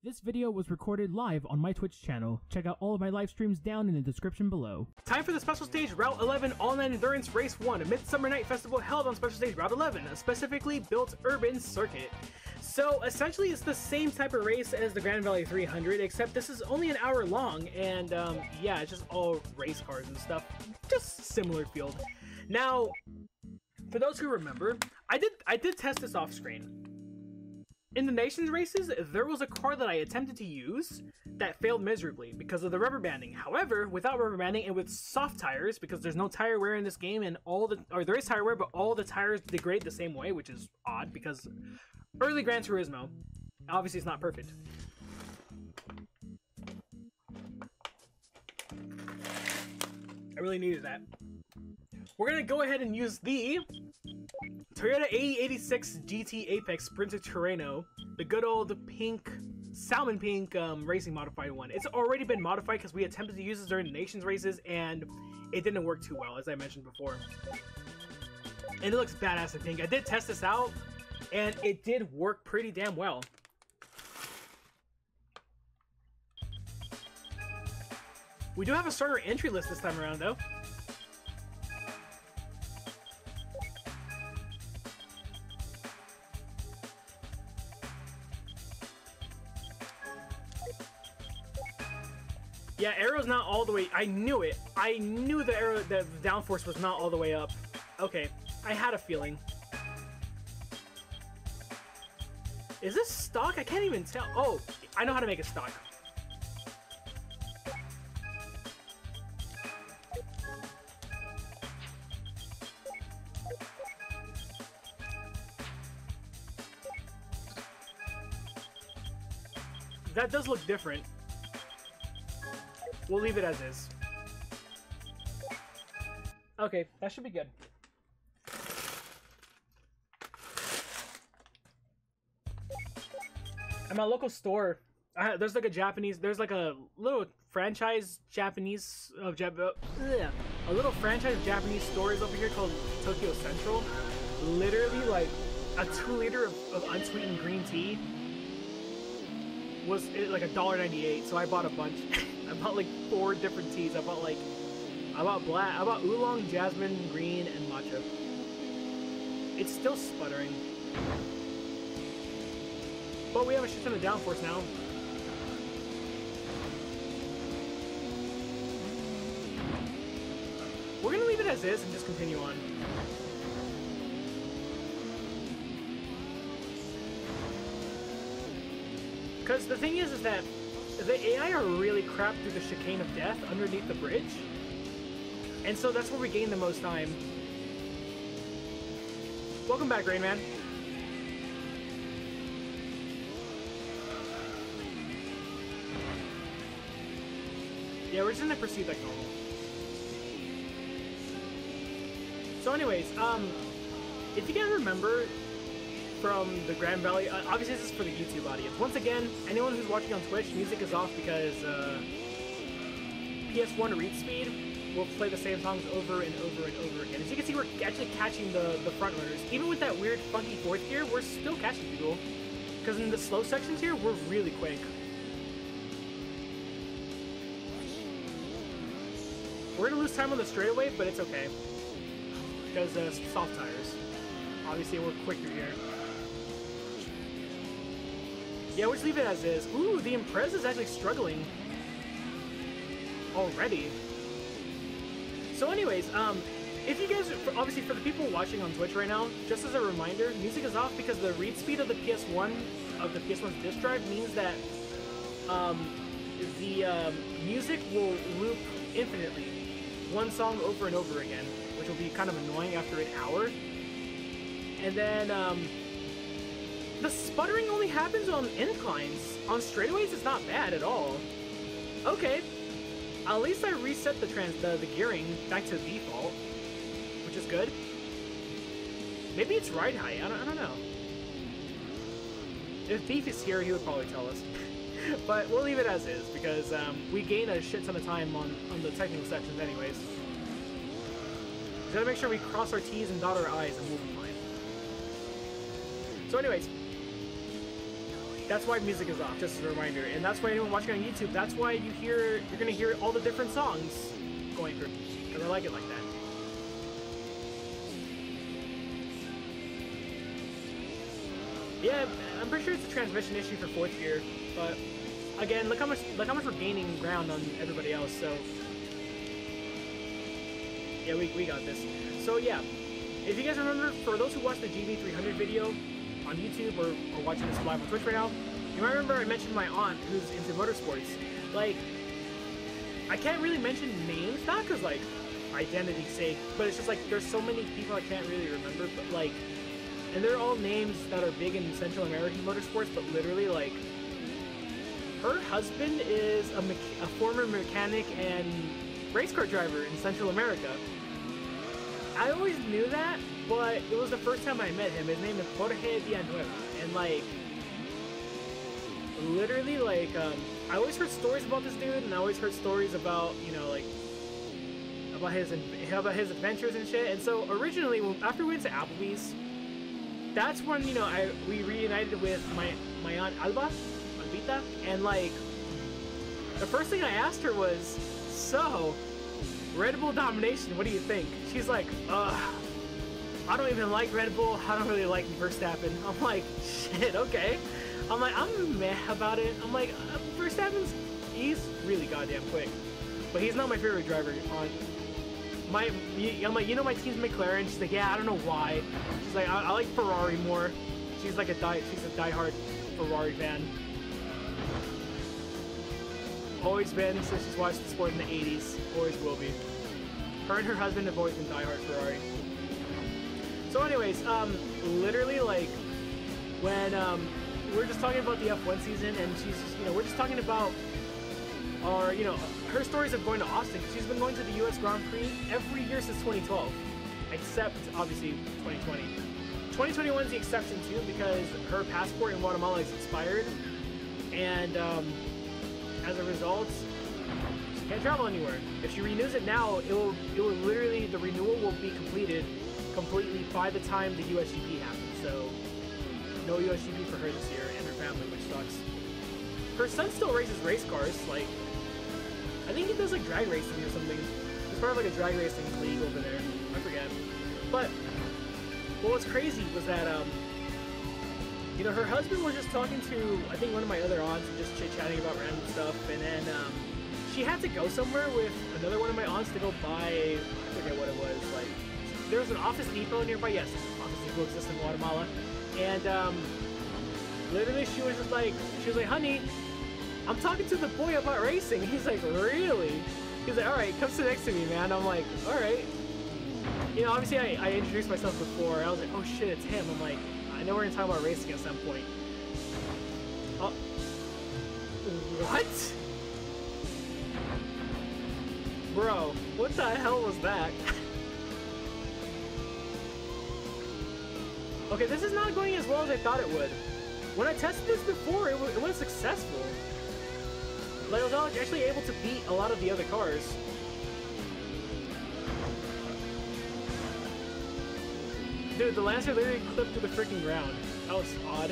This video was recorded live on my Twitch channel. Check out all of my live streams down in the description below. Time for the special stage Route 11 All-Night Endurance Race 1, a Midsummer Night Festival held on special stage Route 11, a specifically built urban circuit. So essentially it's the same type of race as the Grand Valley 300, except this is only an hour long, and yeah, it's just all race cars and stuff. Just similar field. Now, for those who remember, I did test this off screen. In the Nations races, there was a car that I attempted to use that failed miserably because of the rubber banding. However, without rubber banding and with soft tires, because there's no tire wear in this game, and there is tire wear, but all the tires degrade the same way, which is odd because early Gran Turismo, obviously it's not perfect. I really needed that. We're gonna go ahead and use the Toyota 8086 GT Apex Sprinter Terreno, the good old pink, salmon pink racing modified one. It's already been modified because we attempted to use this during the Nations races and it didn't work too well, as I mentioned before. And it looks badass in pink. I did test this out and it did work pretty damn well. We do have a starter entry list this time around though. Yeah, arrow's not all the way. I knew it. I knew the arrow, the downforce was not all the way up. Okay, I had a feeling. Is this stock? I can't even tell. Oh, I know how to make it stock. That does look different. We'll leave it as is. Okay, that should be good. At my local store, there's like a little franchise Japanese of a little franchise of Japanese stores over here called Tokyo Central. Literally, like a 2 liter of unsweetened green tea was like $1.98, so I bought a bunch. I bought like 4 different teas. I bought oolong, jasmine, green, and matcha. It's still sputtering, but we have a shit ton of downforce now. We're gonna leave it as is and just continue on. Because the thing is that the AI are really crap through the chicane of death underneath the bridge. And so that's where we gain the most time. Welcome back, Rain Man. Yeah, we're just gonna proceed like normal. So anyways, if you guys remember from the Grand Valley, obviously this is for the YouTube audience. Once again, anyone who's watching on Twitch, music is off because PS1 read speed will play the same songs over and over and over again. As you can see, we're actually catching the front runners. Even with that weird funky 4th gear, we're still catching people. Because in the slow sections here, we're really quick. We're gonna lose time on the straightaway, but it's okay. Because soft tires. Obviously, we're quicker here. Yeah, we'll just leave it as is. Ooh, the Impreza is actually struggling already. So anyways, if you guys, obviously for the people watching on Twitch right now, just as a reminder, music is off because the read speed of the PS1's disk drive means that the music will loop infinitely, one song over and over again, which will be kind of annoying after an hour. And then the sputtering only happens on inclines. On straightaways, it's not bad at all. Okay, at least I reset the gearing back to default, which is good. Maybe it's ride height. I don't know. If Beef is here, he would probably tell us. But we'll leave it as is because we gain a shit ton of time on the technical sections, anyways. Just gotta make sure we cross our T's and dot our I's, and we'll be fine. So, anyways. That's why music is off, just as a reminder. And that's why anyone watching on YouTube, that's why you're gonna hear all the different songs going through. Because I like it like that. Yeah, I'm pretty sure it's a transmission issue for 4th gear, but again, look how much we're gaining ground on everybody else. So yeah, we got this. So yeah, if you guys remember, for those who watched the GB300 video on YouTube or watching this live on Twitch right now, you might remember I mentioned my aunt who's into motorsports. Like, I can't really mention names, not because like identity's sake, but it's just like there's so many people I can't really remember, but like, and they're all names that are big in Central American motorsports, but literally like, her husband is a former mechanic and race car driver in Central America. I always knew that, but it was the first time I met him. His name is Jorge Villanueva, and like, literally like, I always heard stories about this dude, and I always heard stories about, you know, like, about his adventures and shit. And so originally, after we went to Applebee's, that's when, you know, we reunited with my aunt Albita, and like, the first thing I asked her was, so, Red Bull domination, what do you think? She's like, I don't even like Red Bull, I don't really like Verstappen. I'm like, shit, okay. I'm like, I'm meh about it. I'm like, he's really goddamn quick, but he's not my favorite driver. I'm like, you know, my team's McLaren. She's like, yeah, I don't know why. She's like, I like Ferrari more. She's like she's a diehard Ferrari fan. Always been since she's watched the sport in the 80s. Always will be. Her and her husband have always been diehard Ferrari. So anyways, literally like, when we're just talking about the F1 season, and she's just, you know, we're just talking about our, you know, her stories of going to Austin. She's been going to the US Grand Prix every year since 2012, except obviously 2020. 2021 is the exception too, because her passport in Guatemala is expired, and as a result, she can't travel anywhere. If she renews it now, it will literally, the renewal will be completed completely by the time the USGP happens. So no USGP for her this year and her family, which sucks. Her son still races race cars. Like, I think he does like drag racing or something. He's part of like a drag racing league over there. I forget. But what was crazy was that you know, her husband was just talking to, I think, one of my other aunts, and just chit-chatting about random stuff, and then she had to go somewhere with another one of my aunts to go buy, I forget what it was, like, there was an Office Depot nearby. Yes, Office Depot exists in Guatemala, and literally she was like, honey, I'm talking to the boy about racing. He's like, really? He's like, alright, come sit next to me, man. I'm like, alright. You know, obviously I introduced myself before. I was like, oh shit, it's him. I'm like, I know we're gonna talk about racing at some point. Oh, what? Bro, what the hell was that? Okay, this is not going as well as I thought it would. When I tested this before, it was successful. Like, I was actually able to beat a lot of the other cars. Dude, the Lancer literally clipped to the freaking ground. That was odd.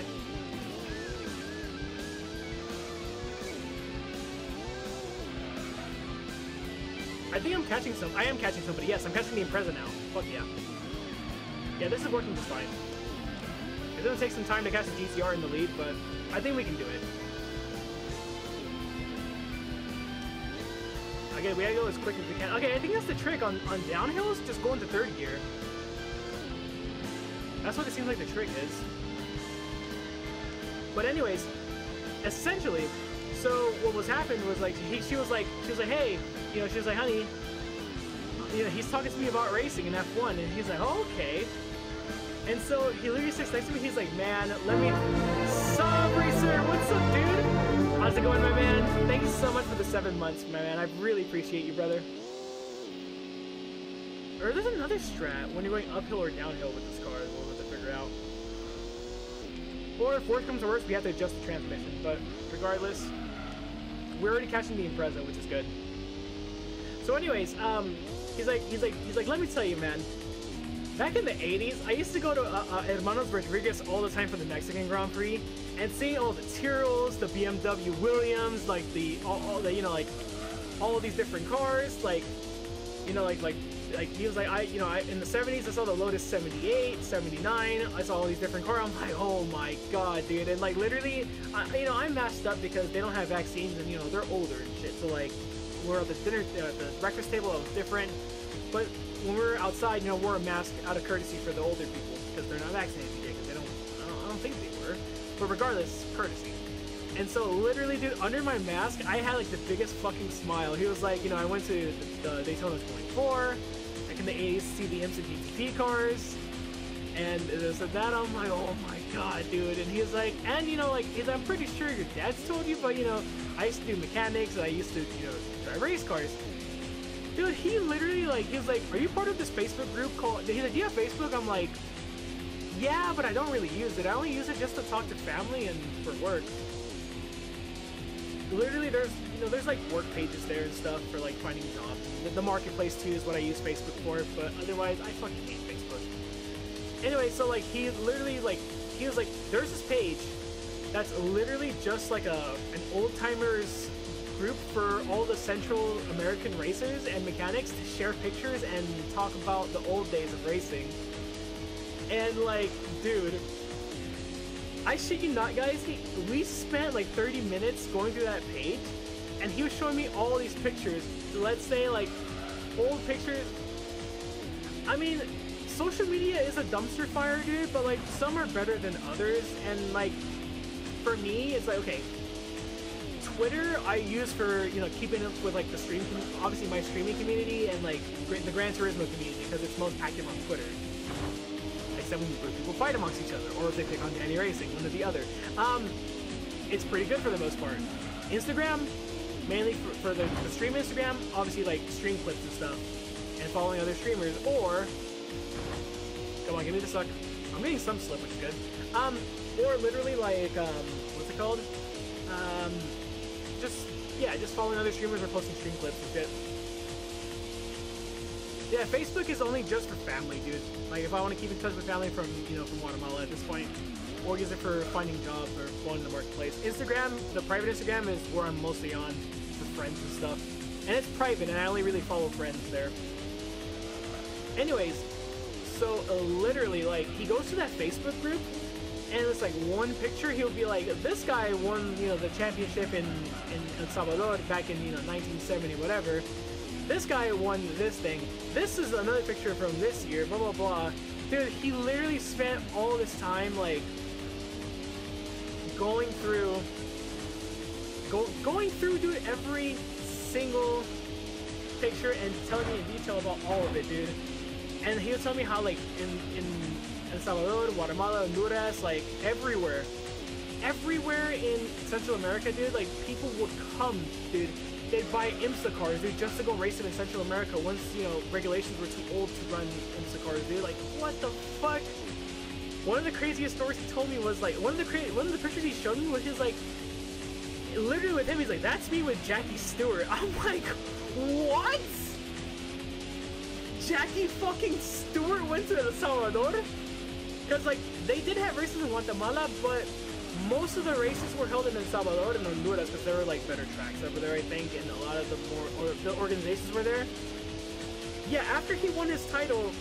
I think I'm catching some. I am catching somebody. Yes, I'm catching the Impreza now. Fuck yeah. Yeah, this is working just fine. It's gonna take some time to catch the GTR in the lead, but I think we can do it. Okay, we gotta go as quick as we can. Okay, I think that's the trick on downhills. Just go into third gear. That's what it seems like the trick is. But anyways, essentially, so what was happening was like she was like, hey, you know, she was like, honey, you know, he's talking to me about racing in F1, and he's like, oh, okay. And so he literally sits next to me. He's like, man, let me. Sup, Racer? What's up, dude? How's it going, my man? Thank you so much for the 7 months, my man. I really appreciate you, brother. Or there's another strat when you're going uphill or downhill with this car. We'll have to figure out. Or if worse comes to worse, we have to adjust the transmission. But regardless, we're already catching the Impreza, which is good. So, anyways, he's like, let me tell you, man. Back in the 80s, I used to go to Hermanos Rodriguez all the time for the Mexican Grand Prix, And seeing all the Tyrrells, the BMW Williams, like all the, you know, like all of these different cars, like, you know, like he was like, in the 70s I saw the Lotus 78, 79, I saw all these different cars. I'm like, oh my god, dude. And like literally, you know, I'm masked up because they don't have vaccines and, you know, they're older and shit. So like, we're at the the breakfast table, it was different. But when we're outside, you know, we're a mask out of courtesy for the older people because they're not vaccinated yet, because I don't think they were. But regardless, courtesy. And so literally, dude, under my mask, I had like the biggest fucking smile. He was like, you know, I went to the Daytona 24, like in the 80s, to see the IMSA GTP cars, and this and that. I'm like, oh my god, dude. And he was like, and you know, like, I'm pretty sure your dad's told you, but you know, I used to do mechanics, and I used to, you know, drive race cars. Dude, he literally, like, he was like, are you part of this Facebook group called, he's like, do you have Facebook? I'm like, yeah, but I don't really use it. I only use it just to talk to family and for work. Literally, there's, you know, there's like work pages there and stuff for like finding jobs. The marketplace too is what I use Facebook for, but otherwise, I fucking hate Facebook. Anyway, so like, he literally, like, he was like, there's this page that's literally just like an old-timers group for all the Central American racers and mechanics to share pictures and talk about the old days of racing. And like, dude, I shit you not, guys, we spent like 30 minutes going through that page, and he was showing me all these pictures. Let's say like old pictures. I mean, social media is a dumpster fire, dude, but like some are better than others. And like, for me, it's like, okay, Twitter I use for, you know, keeping up with like the stream, obviously my streaming community, and like the Gran Turismo community, because it's most active on Twitter. Except when people fight amongst each other, or if they pick on Danny Racing, one or the other. It's pretty good for the most part. Instagram, mainly for the stream Instagram, obviously like stream clips and stuff, and following other streamers, or, come on, give me the suck. I'm getting some slip, which is good. Or literally like, what's it called? Just following other streamers or posting stream clips and shit. Yeah, Facebook is only just for family, dude. Like, if I want to keep in touch with family from, you know, from Guatemala at this point, or use it for finding jobs or going to the marketplace. Instagram, the private Instagram, is where I'm mostly on for friends and stuff. And it's private, and I only really follow friends there. Anyways, so literally, like, he goes to that Facebook group, and it's like one picture, he'll be like, this guy won, you know, the championship in El Salvador back in, you know, 1970, whatever. This guy won this thing. This is another picture from this year, blah, blah, blah. Dude, he literally spent all this time, like, going through, dude, every single picture and telling me in detail about all of it, dude. And he was telling me how, like, in El Salvador, Guatemala, Honduras, like, everywhere in Central America, dude, like, people would come, dude. They'd buy IMSA cars, dude, just to go race them in Central America once, you know, regulations were too old to run IMSA cars, dude. Like, what the fuck? One of the craziest stories he told me was, like, one of the pictures he showed me was his, like, literally with him, he's like, that's me with Jackie Stewart. I'm like, what? Jackie fucking Stewart went to El Salvador? Because, like, they did have races in Guatemala, but most of the races were held in El Salvador and Honduras because there were, like, better tracks over there, I think, and a lot of the organizations were there. Yeah, after he won his title,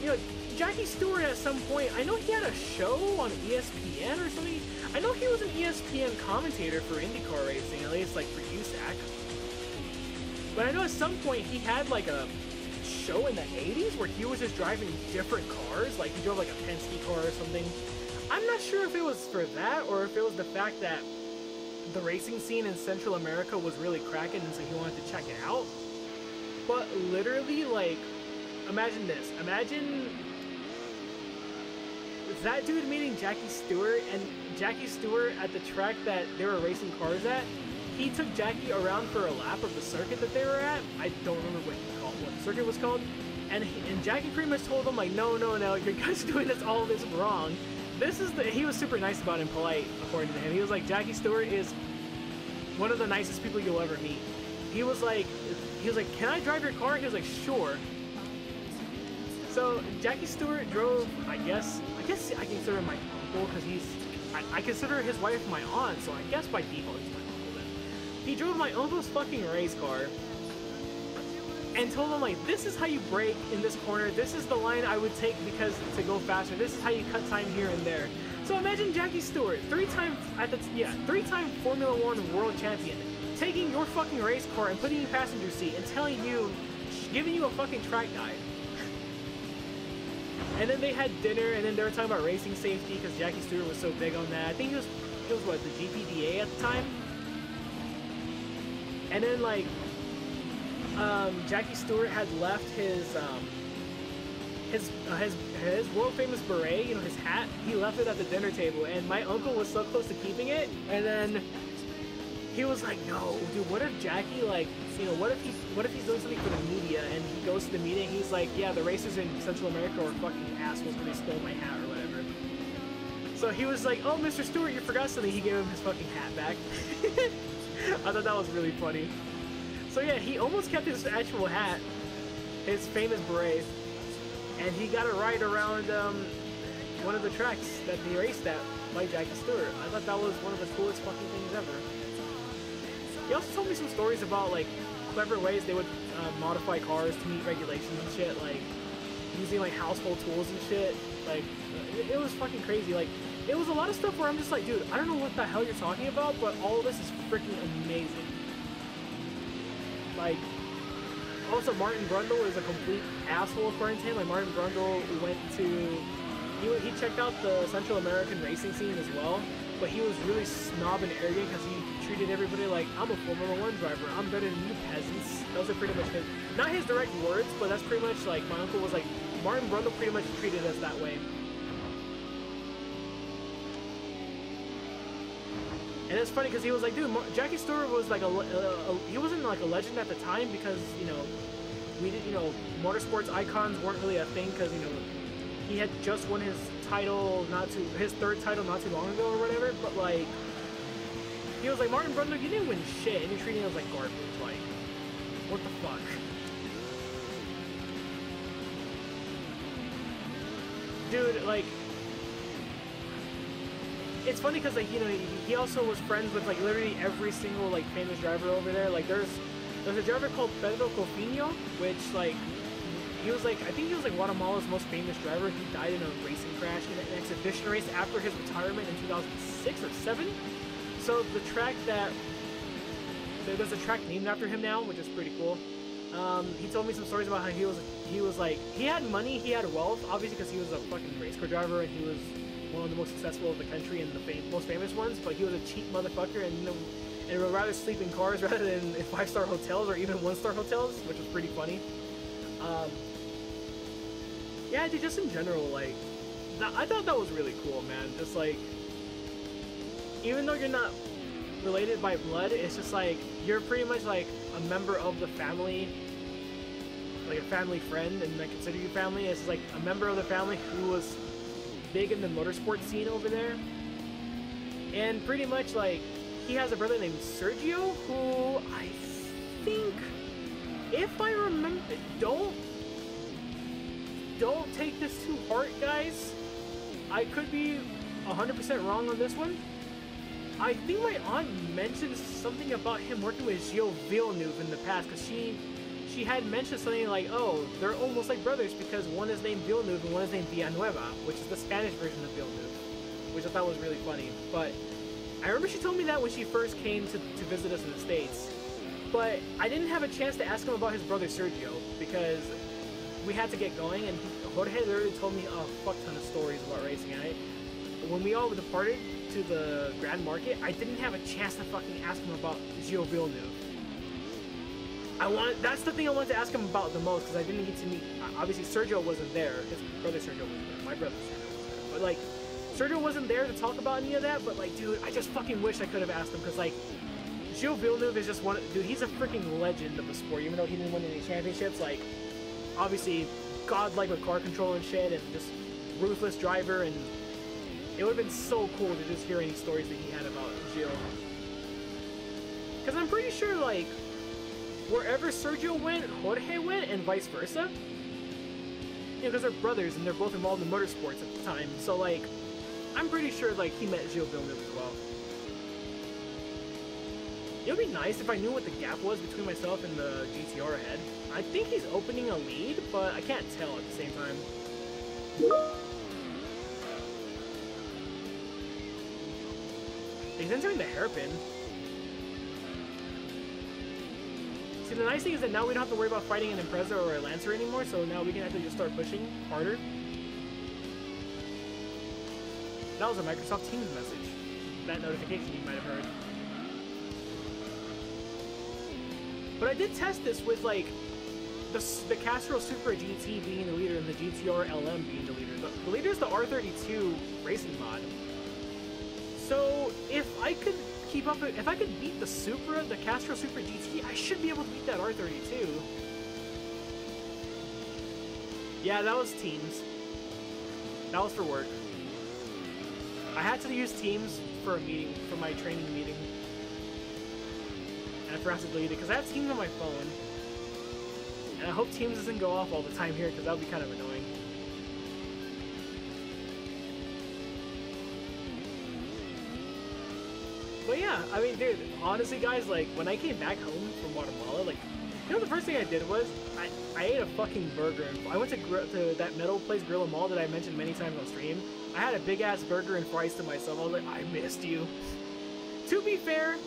you know, Jackie Stewart at some point, I know he had a show on ESPN or something. I know he was an ESPN commentator for IndyCar racing, at least, like, for USAC. But I know at some point he had, like, a show in the 80s where he was just driving different cars, like he drove like a Penske car or something. I'm not sure if it was for that or if it was the fact that the racing scene in Central America was really cracking and so he wanted to check it out. But literally, like, imagine this. Imagine that dude meeting Jackie Stewart, and Jackie Stewart at the track that they were racing cars at, he took Jackie around for a lap of the circuit that they were at. I don't remember what the circuit was called. And Jackie pretty much told him, like, no, you guys are doing all this wrong. He was super nice about it and polite, according to him. He was like, Jackie Stewart is one of the nicest people you'll ever meet. He was like, can I drive your car? He was like, sure. So Jackie Stewart drove, I guess I consider him my uncle because he's I consider his wife my aunt, so I guess by default he's my uncle then. He drove my uncle's fucking race car and told him, like, this is how you brake in this corner, this is the line I would take because to go faster, this is how you cut time here and there. So imagine Jackie Stewart, three-time Formula One world champion, taking your fucking race car and putting you in passenger seat and telling you, giving you a fucking track guide. And then they had dinner, and then they were talking about racing safety because Jackie Stewart was so big on that. I think it was what, the GPDA at the time. And then like, Jackie Stewart had left his world famous beret, you know, his hat. He left it at the dinner table, and my uncle was so close to keeping it. And then he was like, "No, dude, what if Jackie, like, you know, what if he's doing something for the media?" And he goes to the media, and he's like, "Yeah, the racers in Central America are fucking assholes because they stole my hat or whatever." So he was like, "Oh, Mr. Stewart, you forgot something." He gave him his fucking hat back. I thought that was really funny. So yeah, he almost kept his actual hat, his famous beret, and he got a ride around one of the tracks that they raced at by Jackie Stewart. I thought that was one of the coolest fucking things ever. He also told me some stories about, like, clever ways they would modify cars to meet regulations and shit, like using like household tools and shit. Like, it was fucking crazy. Like, it was a lot of stuff where I'm just like, dude, I don't know what the hell you're talking about, but all of this is freaking amazing. Like, also Martin Brundle is a complete asshole according to him. Like, Martin Brundle went to, he checked out the Central American racing scene as well, but he was really snob and arrogant because he treated everybody like, I'm a Formula One driver, I'm better than you peasants. Those are pretty much his, not his direct words, but that's pretty much like, my uncle was like, Martin Brundle pretty much treated us that way. And it's funny because he was like, dude, Jackie Stewart was like he wasn't like a legend at the time because, you know, we did, you know, motorsports icons weren't really a thing because, you know, he had just won his title his third title not too long ago or whatever, but like, he was like, Martin Brundle, you didn't win shit, and you're treating us like garbage, like, what the fuck? Dude, like, it's funny because, like, you know, he also was friends with, like, literally every single, like, famous driver over there. Like, there's a driver called Pedro Cofino, which, like, he was, like, I think he was, like, Guatemala's most famous driver. He died in a racing crash in an exhibition race after his retirement in 2006 or 7. So the track there's a track named after him now, which is pretty cool. He told me some stories about how he was like, he had money, he had wealth, obviously because he was a fucking race car driver and he was one of the most successful of the country and the most famous ones, but he was a cheap motherfucker and, you know, and would rather sleep in cars rather than in 5-star hotels or even 1-star hotels, which was pretty funny. Yeah, dude, just in general, like, I thought that was really cool, man. Just like, even though you're not related by blood, it's just like, you're pretty much like a member of the family, like a family friend, and I consider you family. It's just like a member of the family who was big in the motorsport scene over there. And pretty much, like, he has a brother named Sergio, who I think, if I remember, don't take this to heart, guys. I could be 100% wrong on this one. I think my aunt mentioned something about him working with Gilles Villeneuve in the past, because she had mentioned something like, oh, they're almost like brothers because one is named Villeneuve and one is named Villanueva, which is the Spanish version of Villeneuve, which I thought was really funny. But I remember she told me that when she first came to visit us in the States. But I didn't have a chance to ask him about his brother Sergio because we had to get going, and Jorge literally told me a fuck ton of stories about racing. And when we all departed to the Grand Market, I didn't have a chance to fucking ask him about Gilles Villeneuve. That's the thing I wanted to ask him about the most, because I didn't get to meet, obviously Sergio wasn't there, his brother Sergio wasn't there, my brother Sergio wasn't there, but like, Sergio wasn't there to talk about any of that, but like, dude, I just fucking wish I could have asked him, because like, Gilles Villeneuve is just dude, he's a freaking legend of the sport, even though he didn't win any championships. Like, obviously, godlike with car control and shit, and just ruthless driver, and it would have been so cool to just hear any stories that he had about Gilles. Because I'm pretty sure, like, wherever Sergio went, Jorge went, and vice versa. You know, because they're brothers, and they're both involved in motorsports at the time. So, like, I'm pretty sure like he met Gilles Villeneuve as well. It would be nice if I knew what the gap was between myself and the GTR ahead. I think he's opening a lead, but I can't tell at the same time. He's entering the hairpin. See, the nice thing is that now we don't have to worry about fighting an Impreza or a Lancer anymore, so now we can actually just start pushing harder. That was a Microsoft Teams message. That notification you might have heard. But I did test this with, like, the Castrol Supra GT being the leader and the GTR LM being the leader. The leader is the R32 racing mod. So, if I could keep up, if I could beat the Supra, the Castrol Supra GT, I should be able to beat that R32. Yeah, that was Teams. That was for work. I had to use Teams for a meeting, for my training meeting. And I forgot to delete it because I have Teams on my phone. And I hope Teams doesn't go off all the time here because that would be kind of annoying. But yeah, I mean, dude, honestly, guys, like, when I came back home from Guatemala, like, you know, the first thing I did was, I ate a fucking burger. And I went to that metal place, Gorilla Mall, that I mentioned many times on stream. I had a big-ass burger and fries to myself. I was like, I missed you. To be fair,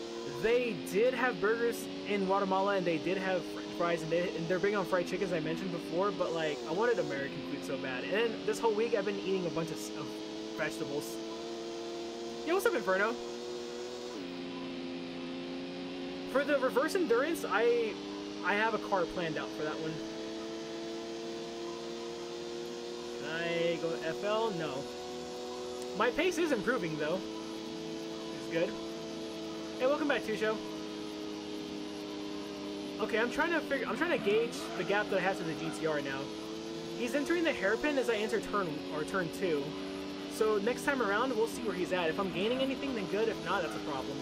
they did have burgers in Guatemala, and they did have french fries, and they're big on fried chicken, as I mentioned before, but, like, I wanted American food so bad. And then this whole week, I've been eating a bunch of vegetables. Yo, what's up, Inferno? For the reverse endurance, I have a car planned out for that one. Can I go FL? No. My pace is improving though. It's good. Hey, welcome back, Tusho. Okay, I'm trying to gauge the gap that I have to the GTR now. He's entering the hairpin as I enter turn 2. So next time around, we'll see where he's at. If I'm gaining anything, then good. If not, that's a problem.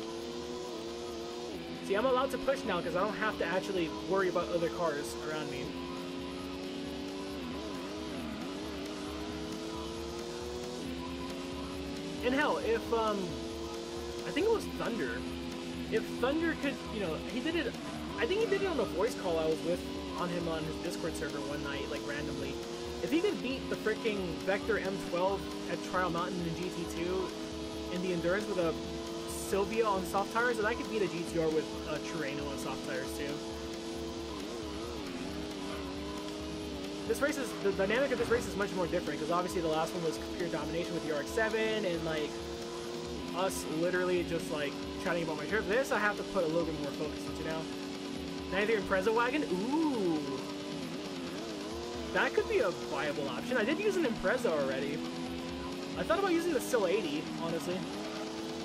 See, I'm allowed to push now because I don't have to actually worry about other cars around me. And hell, if, I think it was Thunder. If Thunder could, you know, he did it, I think he did it on a voice call I was with on him on his Discord server one night, like randomly. If he could beat the freaking Vector M12 at Trial Mountain in GT2 in the Endurance with a Silvia on soft tires, and I could beat a GTR with a Terreno on soft tires too. This race is, the dynamic of this race is much more different because obviously the last one was pure domination with the RX-7 and like us literally just like chatting about my trip. This I have to put a little bit more focus into now. 93 Impreza wagon, ooh, that could be a viable option. I did use an Impreza already. I thought about using the Sil 80, honestly.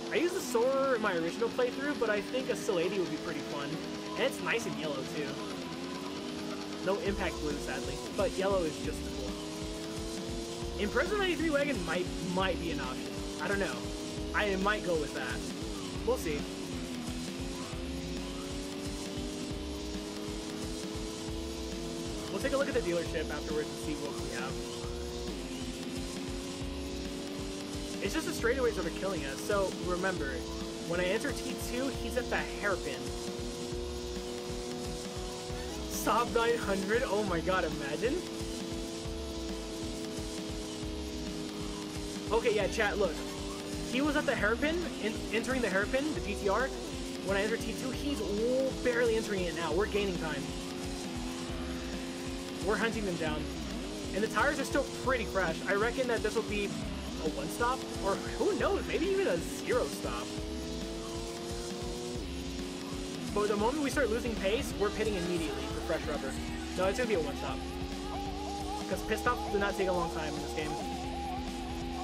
I used the Soarer in my original playthrough, but I think a Sil 80 would be pretty fun. And it's nice in yellow, too. No impact blue, sadly, but yellow is just as cool. Impreza 93 wagon might be an option. I don't know. I might go with that. We'll see. We'll take a look at the dealership afterwards and see what we have. It's just the straightaways that are killing us. So remember, when I enter T2, he's at the hairpin. Saab 900, oh my god, imagine. Okay, yeah, chat, look. He was at the hairpin, entering the hairpin, the GTR. When I enter T2, he's barely entering it now. We're gaining time. We're hunting them down. And the tires are still pretty fresh. I reckon that this will be a 1-stop, or who knows, maybe even a 0-stop. But the moment we start losing pace, we're pitting immediately for fresh rubber. No, it's gonna be a 1-stop. Because pit stops do not take a long time in this game.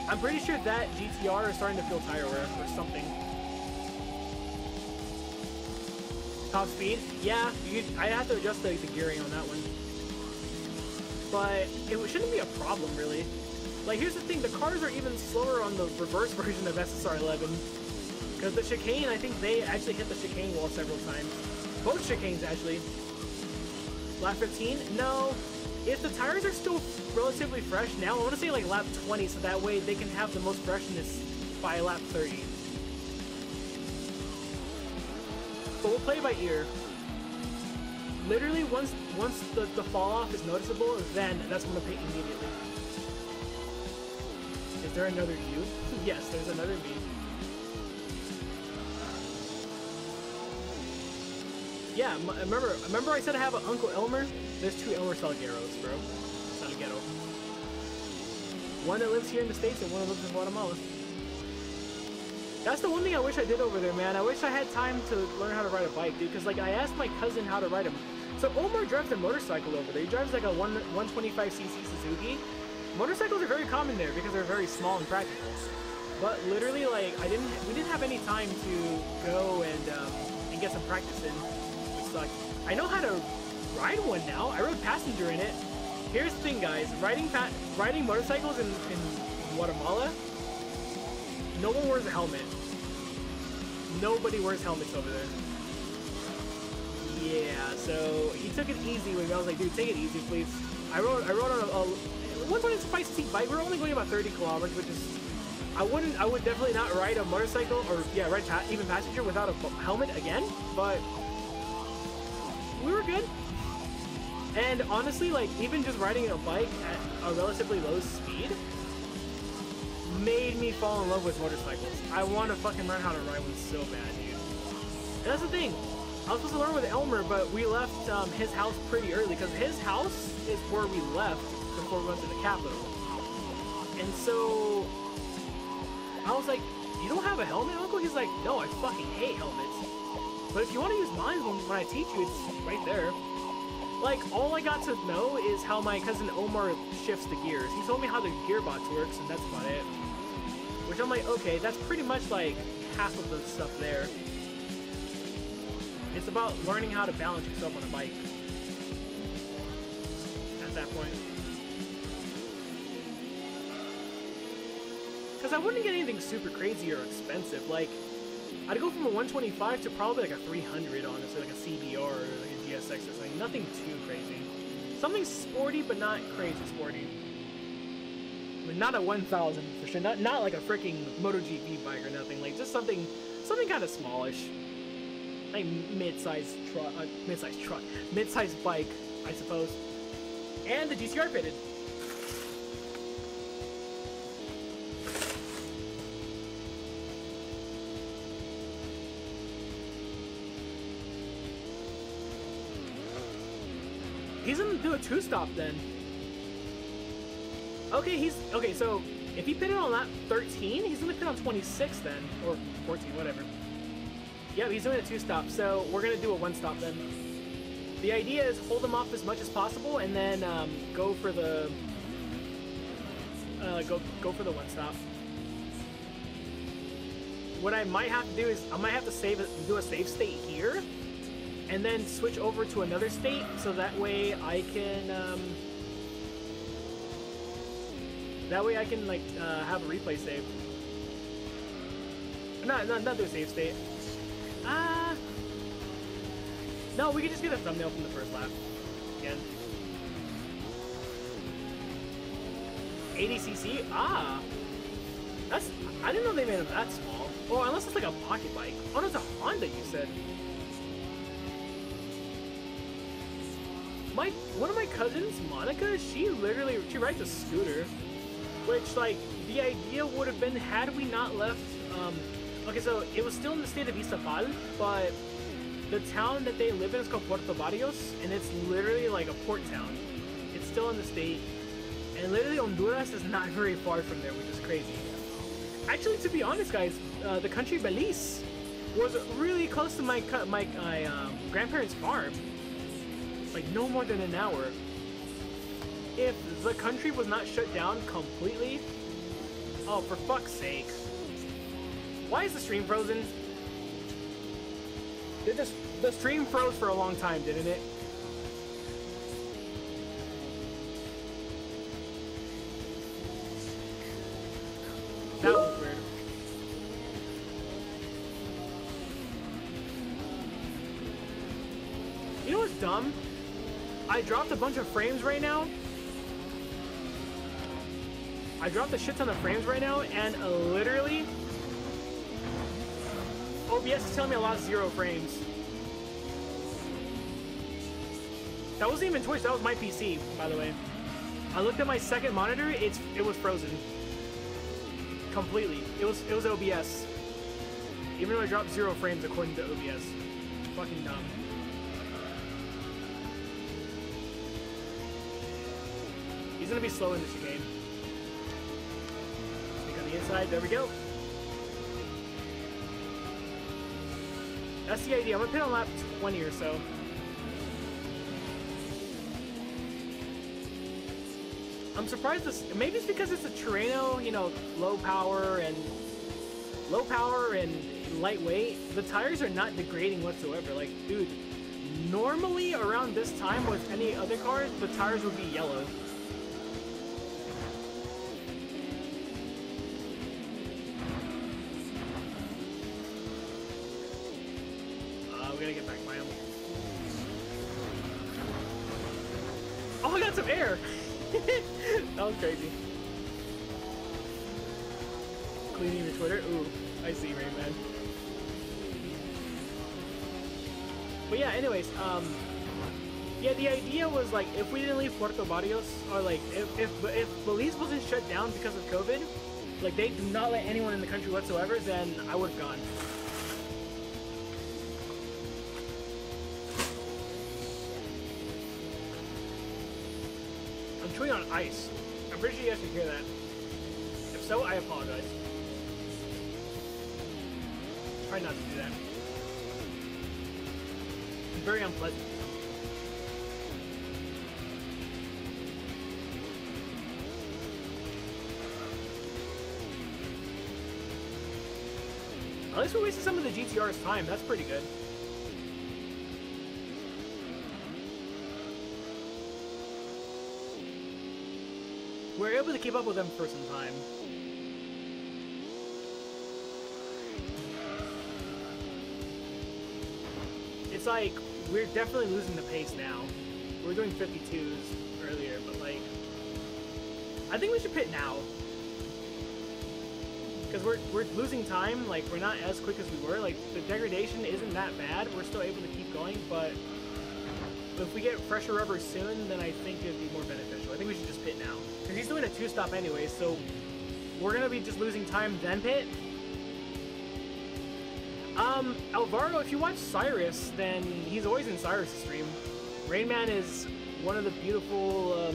I'm pretty sure that GTR is starting to feel tire wear or something. Top speed? Yeah, I have to adjust the gearing on that one. But it shouldn't be a problem, really. Like, here's the thing, the cars are even slower on the reverse version of SSR11. Because the chicane, I think they actually hit the chicane wall several times. Both chicanes, actually. Lap 15? No. If the tires are still relatively fresh now, I want to say like lap 20, so that way they can have the most freshness by lap 30. But we'll play by ear. Literally, once the fall off is noticeable, then that's when we'll pit immediately. Is there another you? Yes, there's another me. Yeah, remember I said I have an Uncle Elmer? There's two Elmer Salgueros, bro. Salguero. One that lives here in the States and one that lives in Guatemala. That's the one thing I wish I did over there, man. I wish I had time to learn how to ride a bike, dude. Because, like, I asked my cousin how to ride him. So Omar drives a motorcycle over there. He drives, like, a 125cc Suzuki. Motorcycles are very common there because they're very small and practical. But literally, like, we didn't have any time to go and get some practice in. Which sucked. I know how to ride one now. I rode passenger in it. Here's the thing, guys. Riding motorcycles in Guatemala, no one wears a helmet. Nobody wears helmets over there. Yeah, so he took it easy with me. I was like, dude, take it easy, please. I rode on a 125cc bike. We're only going about 30 kilometers, which is, I would definitely not ride a motorcycle or ride even passenger without a helmet again. But we were good. And honestly, like, even just riding a bike at a relatively low speed made me fall in love with motorcycles. I want to fucking learn how to ride one so bad, dude. And that's the thing. I was supposed to learn with Elmer, but we left his house pretty early, because his house is where we left before we went to the capital. And so I was like, you don't have a helmet, Uncle? He's like, no, I fucking hate helmets. But if you want to use mine when I teach you, it's right there. Like, all I got to know is how my cousin Omar shifts the gears. He told me how the gearbox works, and that's about it. Which I'm like, okay, that's pretty much like half of the stuff there. It's about learning how to balance yourself on a bike. At that point. Because I wouldn't get anything super crazy or expensive. Like, I'd go from a 125 to probably like a 300, honestly, like a CBR or like a GSX or something. Nothing too crazy. Something sporty, but not crazy sporty. I mean, not a 1000 for sure. Not like a freaking MotoGP bike or nothing. Like, just something kind of smallish. Like mid-size bike, I suppose. And the GCR fitted. He's gonna do a two-stop then. Okay, so if he pitted on lap 13, he's gonna pit on 26 then, or 14, whatever. Yeah, he's doing a two-stop, so we're gonna do a one-stop then. The idea is hold him off as much as possible, and then go for the one-stop. What I might have to do is I might have to do a save state here, and then switch over to another state, so that way I can like have a replay save. Not do a save state. No, we can just get a thumbnail from the first lap. Again. 80cc? Ah! I didn't know they made them that small. Oh, unless it's like a pocket bike. Oh, no, it's a Honda, you said. One of my cousins, Monica, she rides a scooter. Which, like, the idea would have been, had we not left, okay, so it was still in the state of Iztapal, but the town that they live in is called Puerto Barrios, and it's literally like a port town. It's still in the state, and literally Honduras is not very far from there, which is crazy. Actually, to be honest, guys, the country Belize was really close to my grandparents' farm. Like, no more than an hour. If the country was not shut down completely, oh, for fuck's sake. Why is the stream frozen? The stream froze for a long time, didn't it? That was weird. You know what's dumb? I dropped a bunch of frames right now. I dropped a shit ton of frames right now, and literally, OBS is telling me I lost 0 frames. That wasn't even Twitch, that was my PC, by the way. I looked at my second monitor, it was frozen. Completely. It was OBS. Even though I dropped 0 frames according to OBS. Fucking dumb. He's gonna be slow in this game. Sneak on the inside, there we go. That's the idea. I'm gonna pit on lap 20 or so. I'm surprised this, maybe it's because it's a Terreno, you know, low power and lightweight. The tires are not degrading whatsoever. Like, dude, normally around this time with any other cars, the tires would be yellow. We gotta get back by him. Oh, I got some air! That was crazy. Cleaning your Twitter? Ooh, I see, Rain Man. But yeah, anyways, yeah, the idea was like, if we didn't leave Puerto Barrios, or like, if Belize wasn't shut down because of COVID, like they do not let anyone in the country whatsoever, then I would have gone. I'm chewing on ice. I'm pretty sure you guys can hear that. If so, I apologize. Try not to do that. It's very unpleasant. At least we wasted some of the GTR's time. That's pretty good. We're able to keep up with them for some time. It's like, we're definitely losing the pace now. We were doing 52s earlier, but like, I think we should pit now. Because we're losing time, like, we're not as quick as we were. Like, the degradation isn't that bad. We're still able to keep going, but if we get fresher rubber soon, then I think it'd be more beneficial. I think we should just pit now. Because he's doing a 2-stop anyway, so we're going to be just losing time, then pit. Alvaro, if you watch Cyrus, then he's always in Cyrus' stream. Rainman is one of the beautiful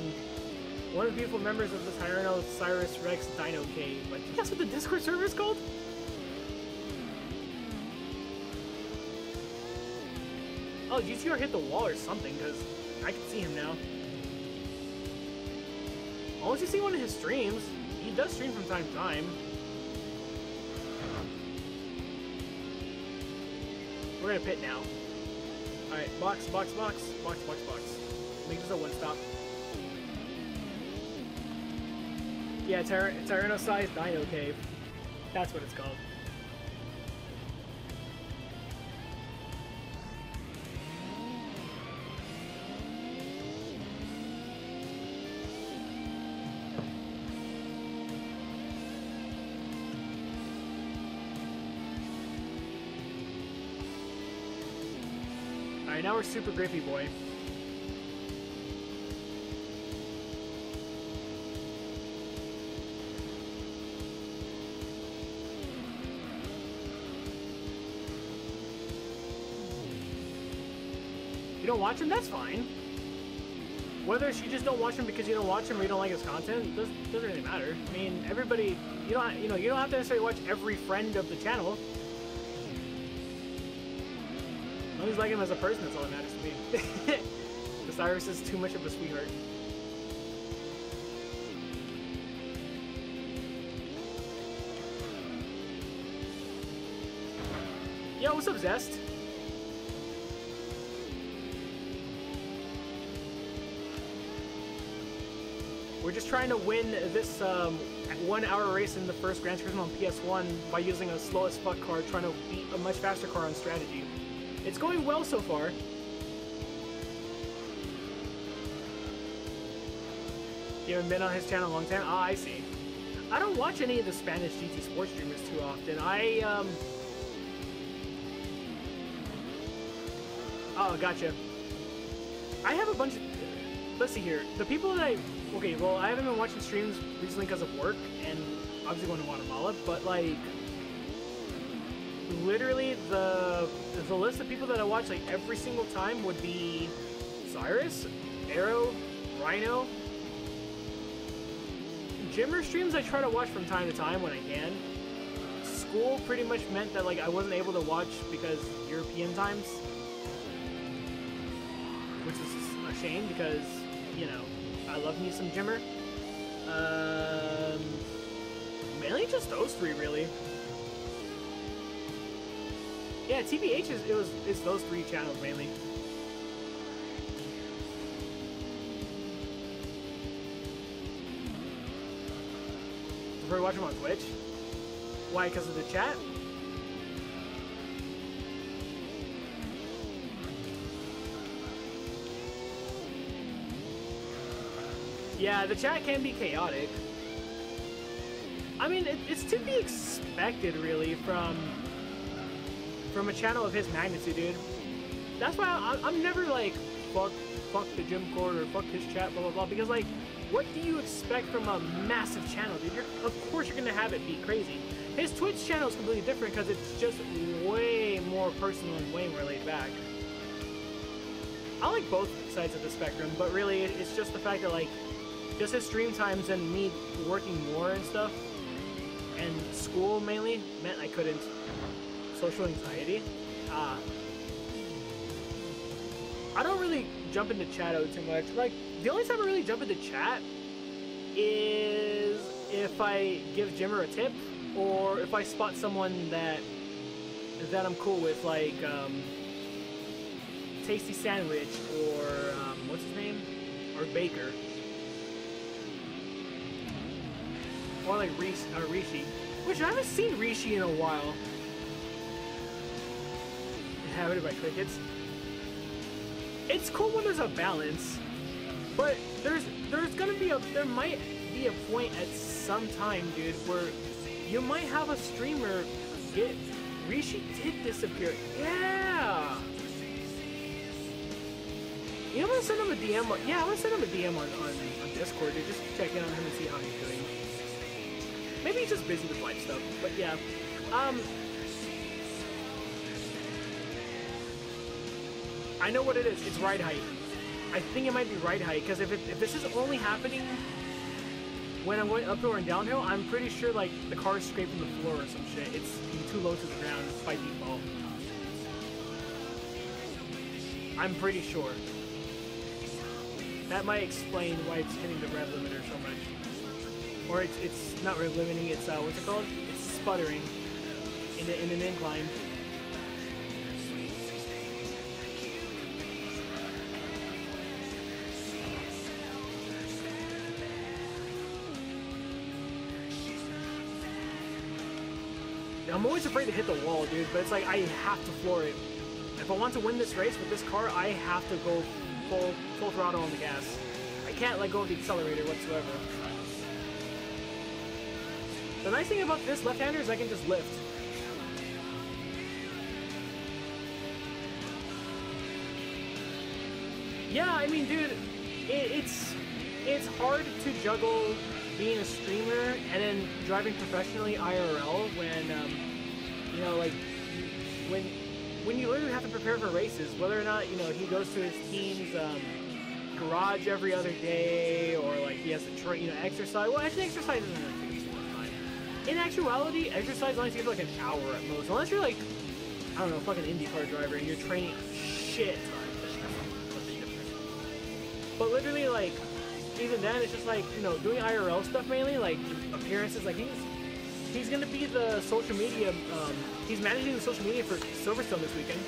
members of the Tyranno Cyrus Rex Dino Cave. I think that's what the Discord server is called? Oh, GTR hit the wall or something, because I can see him now. Unless you see one of his streams. He does stream from time to time. We're gonna pit now. Alright, box. Make this a 1-stop. Yeah, Tyranno-sized Dino Cave. That's what it's called. Alright, now we're Super Grippy Boy. You don't watch him? That's fine. Whether you just don't watch him because you don't watch him or you don't like his content, doesn't really matter. I mean, everybody, you don't have to necessarily watch every friend of the channel. As long as you like him as a person, that's all that matters to me. The Cyrus is too much of a sweetheart. Yo, what's up, Zest? We're just trying to win this 1-hour race in the first Gran Turismo on PS1 by using a slow as fuck car, trying to beat a much faster car on strategy. It's going well so far. You haven't been on his channel in a long time? Ah, I see. I don't watch any of the Spanish GT sports streamers too often. Oh, gotcha. I have a bunch of... Let's see here. The people that okay, well, I haven't been watching streams recently because of work, and obviously going to Guatemala, but, like... Literally, the list of people that I watch, like, every single time would be... Cyrus, Arrow, Rhino... Jimmer streams I try to watch from time to time when I can. School pretty much meant that, like, I wasn't able to watch because European times. Which is a shame because, you know, I love me some Jimmer. Mainly just those three, really. Yeah, TBH it's those three channels mainly. Prefer to watch them on Twitch. Why? Because of the chat? Yeah, the chat can be chaotic. I mean, it's to be expected, really, from a channel of his magnitude, dude. That's why I'm never like, fuck the gym cord or fuck his chat, blah, blah, blah. Because, like, what do you expect from a massive channel, dude? Of course you're going to have it be crazy. His Twitch channel is completely different because it's just way more personal and way more laid back. I like both sides of the spectrum, but really it's just the fact that, like, just his stream times and me working more and stuff, and school mainly, meant I couldn't. Social anxiety. I don't really jump into chat out too much. Like, the only time I really jump into chat is if I give Jimmer a tip, or if I spot someone that I'm cool with, like Tasty Sandwich, or what's his name? Or Baker. Or like Rishi. Which I haven't seen Rishi in a while. Inhabited by crickets. It's cool when there's a balance, but there might be a point at some time, dude, where you might have a streamer get... Rishi did disappear. Yeah! You know, I'm gonna send him a DM. Yeah, I'm gonna send him a DM on Discord, dude. Just check in on him and see how he's doing. Maybe he's just busy with life stuff, but yeah. I know what it is. It's ride height. I think it might be ride height, because if this is only happening when I'm going uphill and downhill, I'm pretty sure, like, the car is scraping the floor or some shit. It's too low to the ground by default. I'm pretty sure. That might explain why it's hitting the rev limiter so much. Or it's not rev limiting, it's, what's it called? It's sputtering in an incline. I'm always afraid to hit the wall, dude, but it's like I have to floor it. If I want to win this race with this car, I have to go full throttle on the gas. I can't let go of the accelerator whatsoever. The nice thing about this left-hander is I can just lift. Yeah, I mean, dude, it's hard to juggle being a streamer and then driving professionally IRL when, you know, like, when you literally have to prepare for races, whether or not, you know, he goes to his team's garage every other day, or, like, he has to train, you know, exercise. Well, actually, exercise isn't going to take too much time. In actuality, exercise only takes, like, an hour at most. Unless you're, like, I don't know, fucking IndyCar driver and you're training shit ton. That's something different. But literally, like, even then, it's just like, you know, doing IRL stuff mainly, like appearances. Like he's gonna be the social media. He's managing the social media for Silverstone this weekend.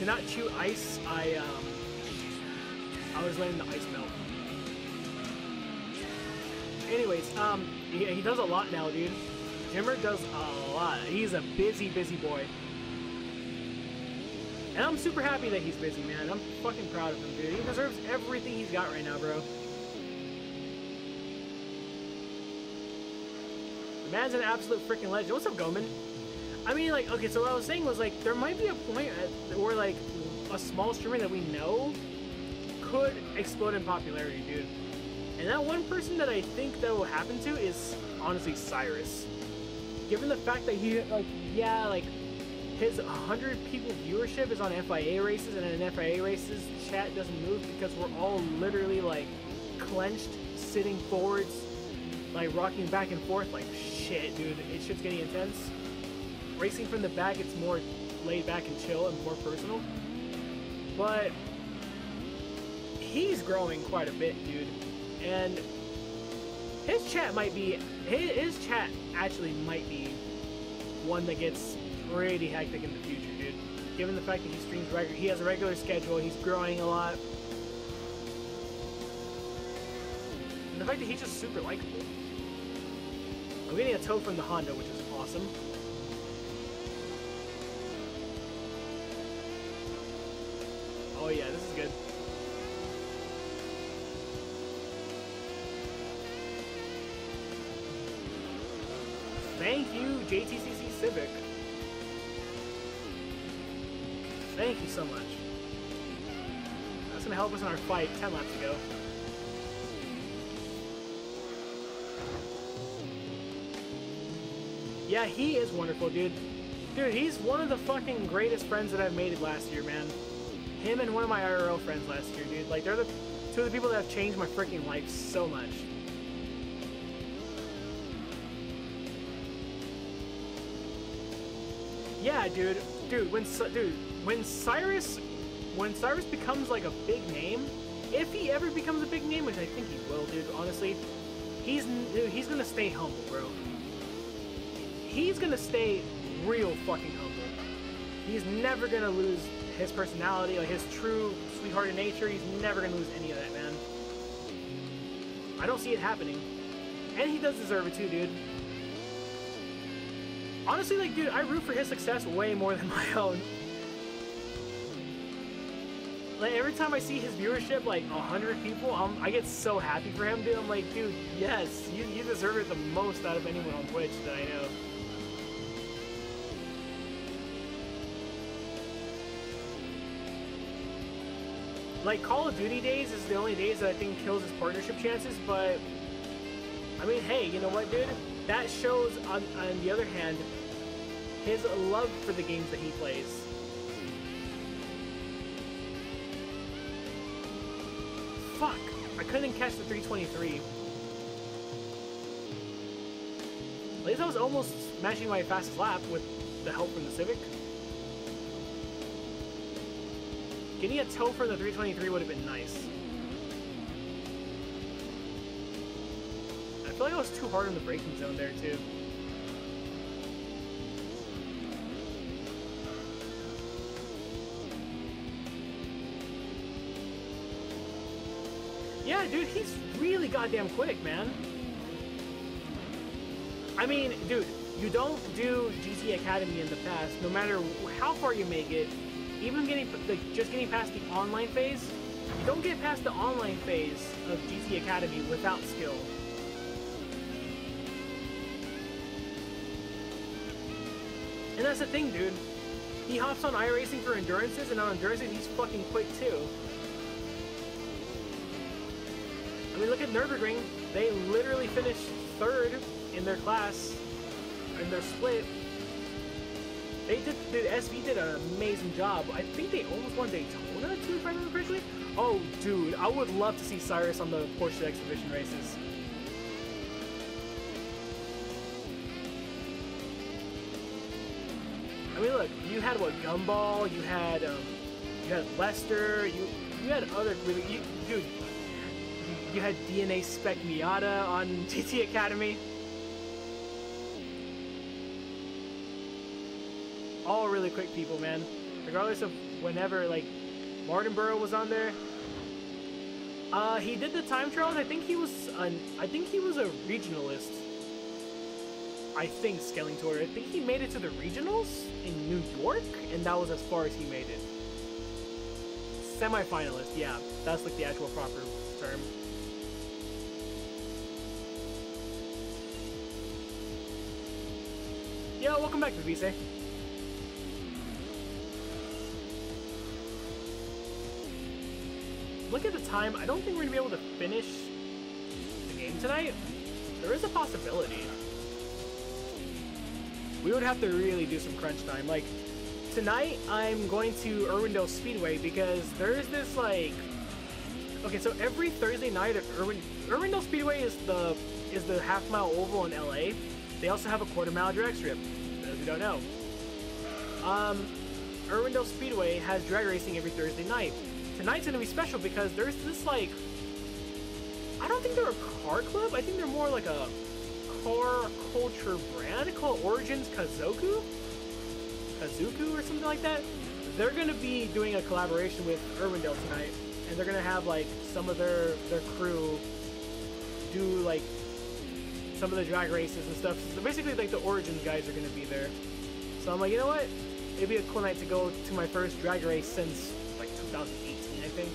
to not chew ice, I was letting the ice melt. Anyways, he does a lot now, dude. Jimmer does a lot. He's a busy boy. And I'm super happy that he's busy, man. I'm fucking proud of him, dude. He deserves everything he's got right now, bro. The man's an absolute freaking legend. What's up, Goman? I mean, like, okay, so what I was saying was, like, there might be a point where, like, a small streamer that we know could explode in popularity, dude. And that one person that I think that will happen to is, honestly, Cyrus. Given the fact that he, like, yeah, like, his 100 people viewership is on FIA races, and in FIA races, chat doesn't move because we're all literally, like, clenched, sitting forwards, like, rocking back and forth, like, shit, dude, shit's getting intense. Racing from the back, it's more laid back and chill and more personal. But he's growing quite a bit, dude. And his chat might be, his chat actually might be one that gets pretty hectic in the future, dude. Given the fact that he streams regular, he has a regular schedule, he's growing a lot. And the fact that he's just super likable. I'm getting a tow from the Honda, which is awesome. Oh yeah, this is good. Thank you, JTCC Civic. Thank you so much. That's gonna help us in our fight 10 laps ago. Yeah, he is wonderful, dude. Dude, he's one of the fucking greatest friends that I've made last year, man. Him and one of my IRL friends last year, dude. Like, they're the two of the people that have changed my freaking life so much. Yeah, dude. When Cyrus becomes like a big name, if he ever becomes a big name, which I think he will, dude, honestly, he's gonna stay humble, bro. He's gonna stay real fucking humble. He's never gonna lose his personality, like his true sweethearted nature. He's never gonna lose any of that, man. I don't see it happening. And he does deserve it too, dude. Honestly, like, dude, I root for his success way more than my own. Like, every time I see his viewership, like, 100 people, I get so happy for him, dude. I'm like, dude, yes, you deserve it the most out of anyone on Twitch that I know. Like, Call of Duty days is the only days that I think kills his partnership chances, but, I mean, hey, you know what, dude? That shows, on the other hand, his love for the games that he plays. Fuck! I couldn't catch the 323. At least I was almost matching my fastest lap with the help from the Civic. Getting a tow for the 323 would have been nice. I feel like I was too hard on the braking zone there, too. Yeah, dude, he's really goddamn quick, man. I mean, dude, you don't do GT Academy in the past, no matter how far you make it, even just getting past the online phase, you don't get past the online phase of GT Academy without skill. And that's the thing, dude. He hops on iRacing for endurances, and on endurances, he's fucking quick too. I mean, look at Nürburgring. They literally finished third in their class, in their split. They did, dude, SV did an amazing job. I think they almost won Daytona too, if I remember correctly. Oh, dude, I would love to see Cyrus on the Porsche Exhibition races. I mean, look, you had what, Gumball, you had Lester, you had other really, dude, you had DNA Spec Miata on GT Academy. All really quick people, man. Regardless of whenever, like, Martinborough was on there. He did the time trials. I think he was a regionalist. I think Skellington. I think he made it to the regionals in New York, and that was as far as he made it. Semi-finalist, yeah, that's like the actual proper term. Yo, welcome back to Vise. Look at the time. I don't think we're gonna be able to finish the game tonight. There is a possibility. We would have to really do some crunch time. Like, tonight I'm going to Irwindale Speedway because there's this, like... Okay, so every Thursday night at Irwindale Speedway is the half-mile oval in LA. They also have a quarter-mile drag strip, for those who don't know. Irwindale Speedway has drag racing every Thursday night. Tonight's gonna be special because there's this, like... I don't think they're a car club. I think they're more like a car culture brand called Origins Kazoku or something like that. They're gonna be doing a collaboration with Irwindale tonight, and they're gonna have like some of their crew do like some of the drag races and stuff. So basically, like the Origins guys are gonna be there. So I'm like, you know what? It'd be a cool night to go to my first drag race since like 2018, I think.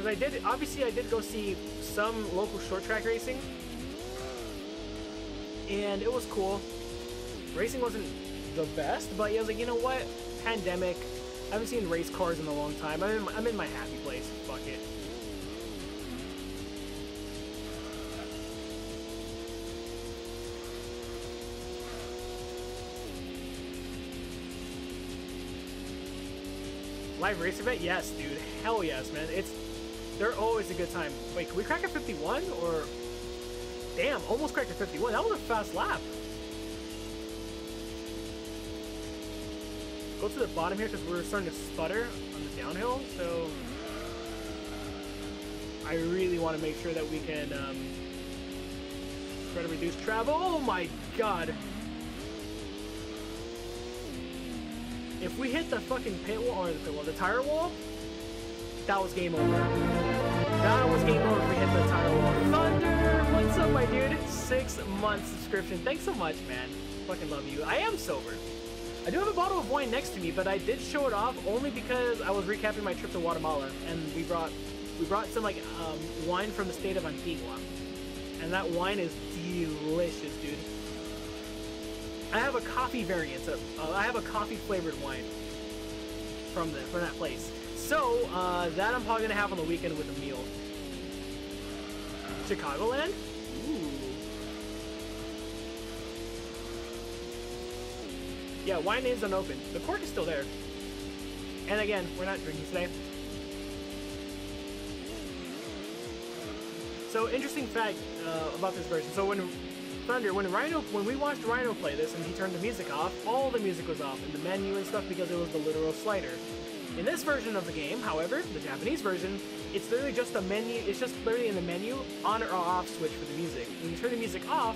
Because obviously I did go see some local short track racing, and it was cool. Racing wasn't the best, but I was like, you know what? Pandemic. I haven't seen race cars in a long time. I'm in my happy place. Fuck it. Live race event? Yes, dude. Hell yes, man. They're always a good time. Wait, can we crack a 51? Or... Damn, almost cracked a 51. That was a fast lap. Go to the bottom here because we're starting to sputter on the downhill, so... I really want to make sure that we can try to reduce travel. Oh my god! If we hit the fucking pit wall, or the tire wall, that was game over. That was game over if we hit the tire wall. Thunder! What's up, my dude? 6-month subscription. Thanks so much, man. Fucking love you. I am sober. I do have a bottle of wine next to me, but I did show it off only because I was recapping my trip to Guatemala, and we brought some like wine from the state of Antigua, and that wine is delicious, dude. I have a coffee variant. I have a coffee flavored wine from that place. So that I'm probably gonna have on the weekend with a meal. Chicagoland? Ooh. Yeah, wine is unopened. The cork is still there. And again, we're not drinking today. So interesting fact about this version. So when we watched Rhino play this and he turned the music off, all the music was off in the menu and stuff because it was the literal slider. In this version of the game, however, the Japanese version, it's literally just a menu. It's just literally in the menu, on or off switch for the music. When you turn the music off,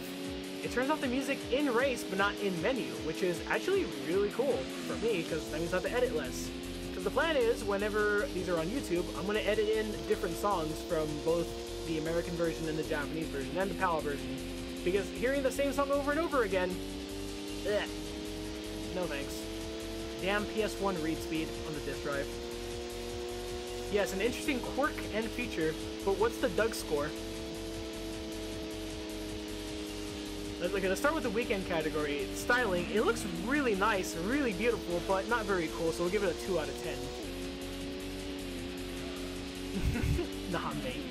it turns off the music in race, but not in menu, which is actually really cool for me because that means I have to edit less. Because the plan is, whenever these are on YouTube, I'm going to edit in different songs from both the American version and the Japanese version and the PAL version. Because hearing the same song over and over again, ugh, no thanks. Damn PS1 read speed on the disk drive. Yes, an interesting quirk and feature, but what's the Doug score? Let's start with the weekend category. Styling, it looks really nice, really beautiful, but not very cool, so we'll give it a 2 out of 10. Nah, mate.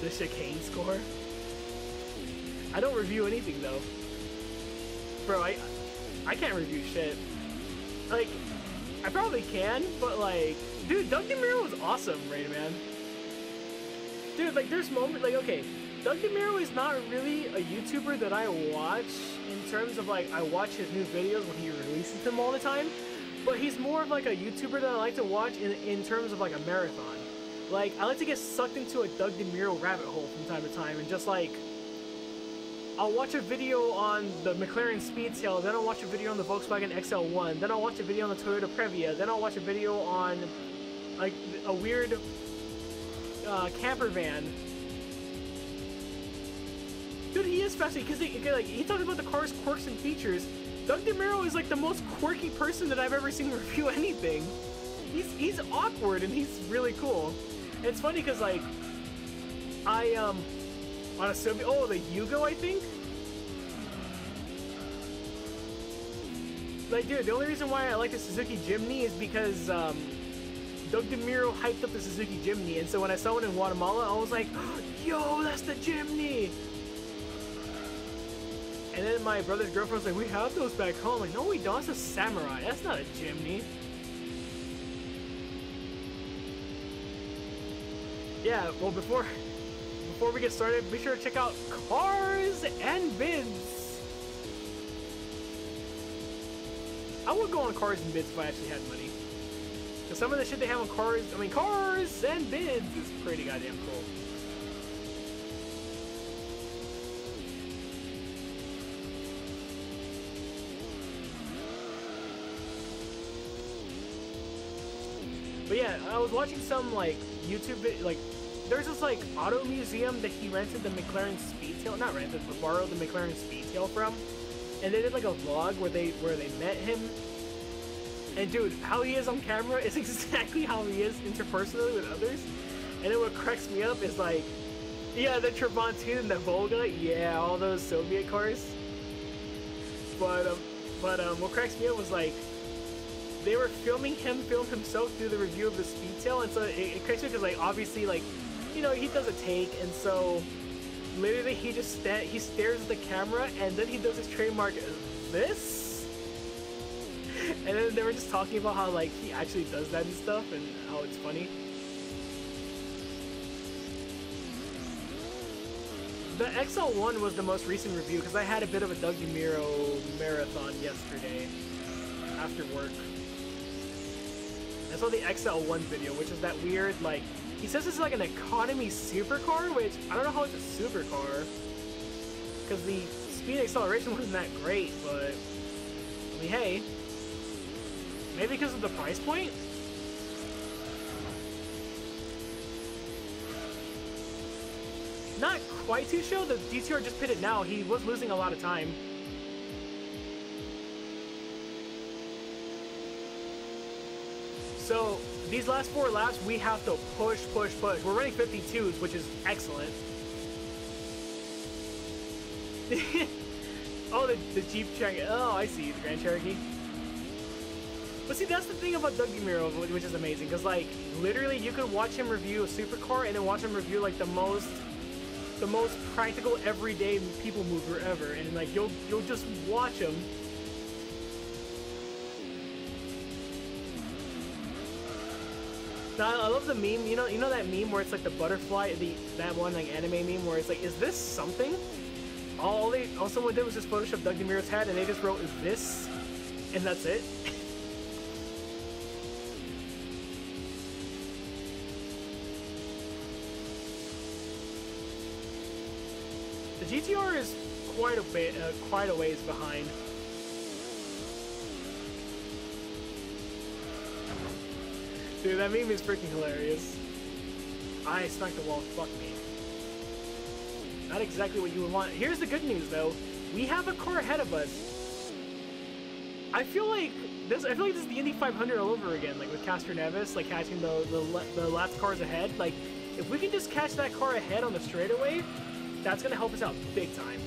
The chicane score? I don't review anything, though. Bro, I can't review shit. Like, I probably can, but like, dude, Doug DeMuro was awesome, Rayman. Dude, like, there's moments, like, okay, Doug DeMuro is not really a YouTuber that I watch in terms of, like, I watch his new videos when he releases them all the time, but he's more of, like, a YouTuber that I like to watch in terms of, like, a marathon. Like, I like to get sucked into a Doug DeMuro rabbit hole from time to time and just, like, I'll watch a video on the McLaren Speedtail, then I'll watch a video on the Volkswagen XL1, then I'll watch a video on the Toyota Previa, then I'll watch a video on like a weird camper van. Dude, he is fascinating because he talks about the car's quirks and features. Doug DeMuro is like the most quirky person that I've ever seen review anything. He's awkward and he's really cool. And it's funny because like on a Soviet, the Yugo, I think. Like, dude, the only reason why I like the Suzuki Jimny is because Doug DeMuro hyped up the Suzuki Jimny, and so when I saw one in Guatemala, I was like, yo, that's the Jimny! And then my brother's girlfriend was like, we have those back home. I'm like, no, we don't. It's a Samurai. That's not a Jimny. Yeah, well, before we get started, be sure to check out Cars and Bids. I would go on Cars and Bids if I actually had money. Because some of the shit they have on Cars and Bids is pretty goddamn cool. But yeah, I was watching some like YouTube like there's this like auto museum that he rented the McLaren Speedtail, not rented, but borrowed the McLaren Speedtail from, and they did like a vlog where they met him. And dude, how he is on camera is exactly how he is interpersonally with others. And then what cracks me up is like, yeah, the Tramontina and the Volga, yeah, all those Soviet cars. But what cracks me up was like, they were filming him film himself do the review of the Speedtail, and so it cracks me because like obviously like, you know, he does a take, and so literally he just he stares at the camera, and then he does his trademark this, and then they were just talking about how like he actually does that and stuff, and how it's funny. The XL1 was the most recent review because I had a bit of a Doug DeMuro marathon yesterday after work. I saw the XL1 video, which is that weird, like, he says it's like an economy supercar, which I don't know how it's a supercar, because the speed acceleration wasn't that great, but, I mean, hey, maybe because of the price point? Not quite too sure. The DTR just pitted now. He was losing a lot of time. So, these last 4 laps, we have to push. We're running 52s, which is excellent. Oh, the Jeep Cherokee. Oh, I see, the Grand Cherokee. But see, that's the thing about Doug DeMuro, which is amazing, because, like, literally, you could watch him review a supercar, and then watch him review, like, the most practical, everyday people mover ever, and, like, you'll just watch him. Now, I love the meme, you know that meme where it's like the butterfly, that one like anime meme where it's like, is this something? All someone did was just Photoshop Doug DeMuro's head, and they just wrote this, and that's it. The GTR is quite a ways behind. Dude, that meme is freaking hilarious. I smacked the wall, fuck me. Not exactly what you would want. Here's the good news though. We have a car ahead of us. I feel like this is the Indy 500 all over again, like with Castroneves, like catching the last cars ahead. Like, if we can just catch that car ahead on the straightaway, that's gonna help us out big time.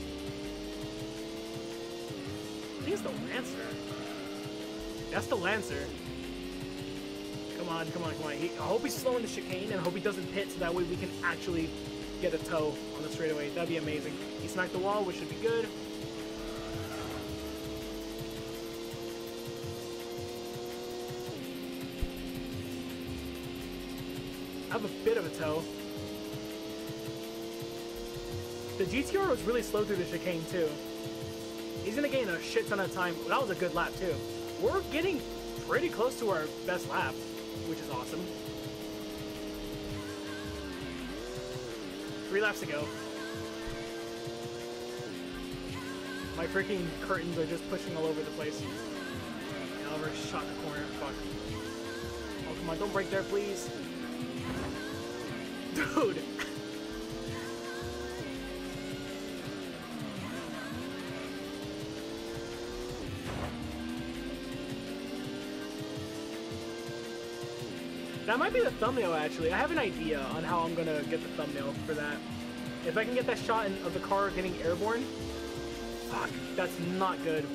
I think it's the Lancer. That's the Lancer. Come on. I hope he's slowing the chicane, and I hope he doesn't pit, so that way we can actually get a tow on the straightaway. That'd be amazing. He smacked the wall, which should be good. I have a bit of a tow. The GTR was really slow through the chicane, too. He's gonna gain a shit ton of time. That was a good lap, too. We're getting pretty close to our best lap, which is awesome. 3 laps to go. My freaking curtains are just pushing all over the place. And Oliver shot the corner. Fuck. Oh, come on, don't break there, please. Dude! That might be the thumbnail, actually. I have an idea on how I'm gonna get the thumbnail for that. If I can get that shot of the car getting airborne, fuck, that's not good.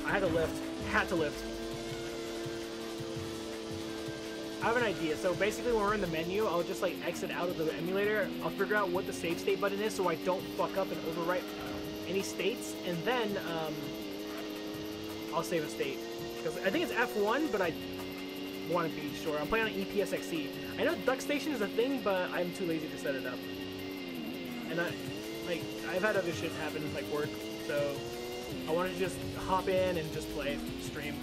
I had to lift. Had to lift. I have an idea. So basically when we're in the menu, I'll just like exit out of the emulator. I'll figure out what the save state button is so I don't fuck up and overwrite any states. And then I'll save a state. Because I think it's F1, but I want to be sure. I'm playing on PSX. I know Duck Station is a thing, but I'm too lazy to set it up. And I've had other shit happen, like work, so I wanted to just hop in and just play, stream.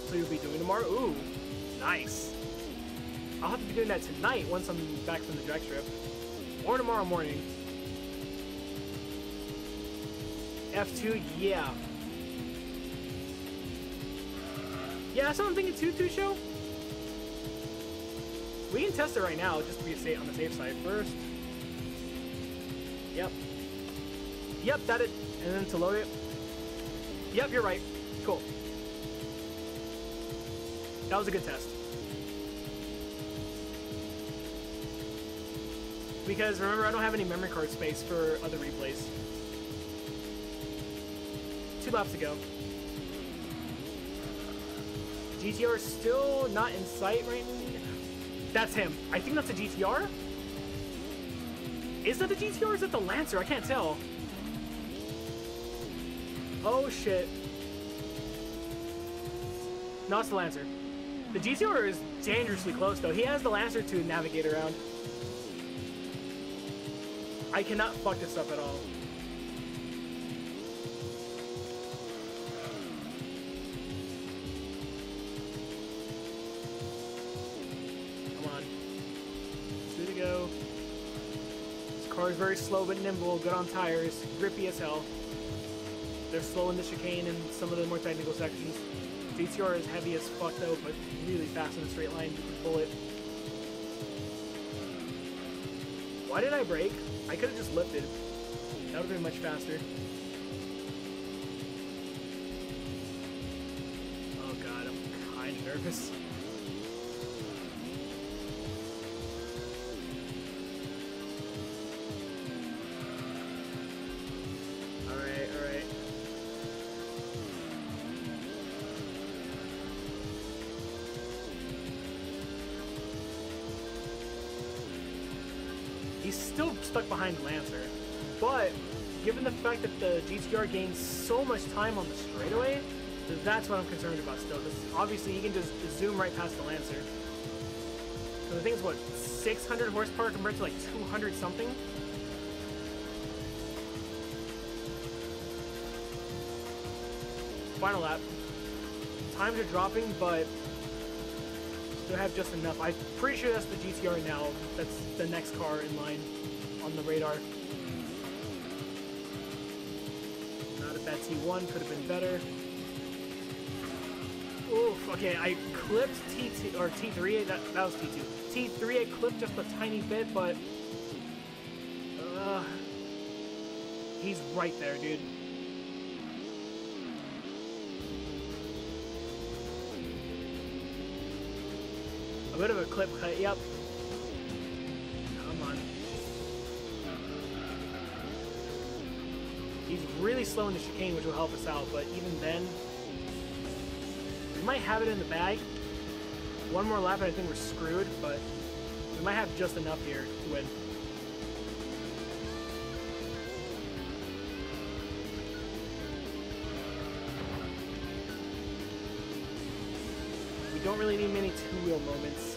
So you'll be doing tomorrow? Ooh, nice. I'll have to be doing that tonight once I'm back from the drag strip. Or tomorrow morning. F2, yeah. Yeah, that's what I'm thinking too, Show. We can test it right now, just to be on the safe side first. Yep. Yep, that it. And then to load it. Yep, you're right. Cool. That was a good test. Because remember, I don't have any memory card space for other replays. 2 laps ago. GTR is still not in sight right now. That's him. I think that's a GTR. Is that the GTR or is that the Lancer? I can't tell. Oh shit. No, it's the Lancer. The GTR is dangerously close though. He has the Lancer to navigate around. I cannot fuck this up at all. Go. This car is very slow but nimble, good on tires, grippy as hell. They're slow in the chicane and some of the more technical sections. GTR is heavy as fuck though, but really fast in a straight line with the bullet. Why did I brake? I could have just lifted. That would have been much faster. Oh god, I'm kind of nervous. He's still stuck behind Lancer, but given the fact that the GTR gains so much time on the straightaway, that's what I'm concerned about still. Because obviously, he can just zoom right past the Lancer. So I think it's what, 600 horsepower compared to like 200 something. Final lap. Times are dropping, but still have just enough. I'm pretty sure that's the GTR now. That's the next car in line on the radar. Not a bad T1, could have been better. Oof, okay, I clipped T2 or T3, that was T2. T3 I clipped just a tiny bit, but he's right there, dude. A bit of a clip cut, yep. Come on. He's really slow in the chicane, which will help us out, but even then, we might have it in the bag. One more lap and I think we're screwed, but we might have just enough here to win. We don't really need many two-wheel moments.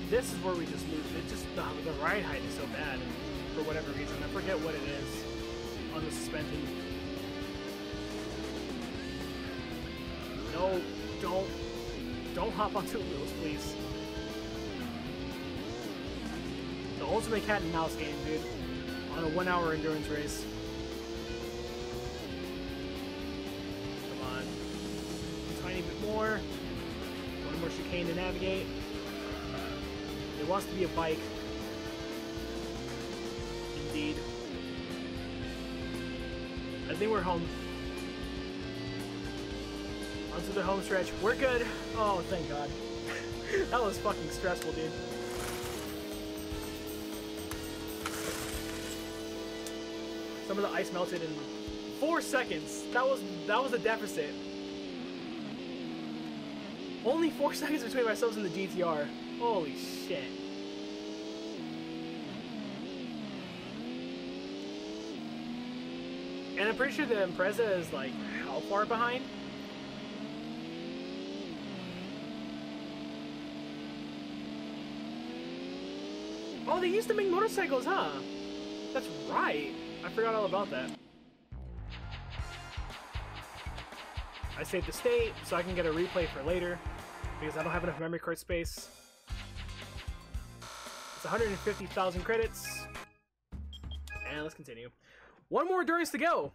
This is where we just lose. It just the ride height is so bad for whatever reason. I forget what it is on the suspension. No, don't. Don't hop on two wheels, please. The ultimate cat and mouse game, dude. On a 1-hour endurance race. Come on. A tiny bit more. One more chicane to navigate. It wants to be a bike. Indeed. I think we're home. Onto the home stretch. We're good. Oh, thank God. That was fucking stressful, dude. Some of the ice melted in 4 seconds. That was a deficit. Only 4 seconds between ourselves and the GTR. Holy shit. And I'm pretty sure the Impreza is like how far behind? Oh, they used to make motorcycles, huh? That's right. I forgot all about that. I saved the state so I can get a replay for later because I don't have enough memory card space. It's 150,000 credits. And let's continue. One more endurance to go.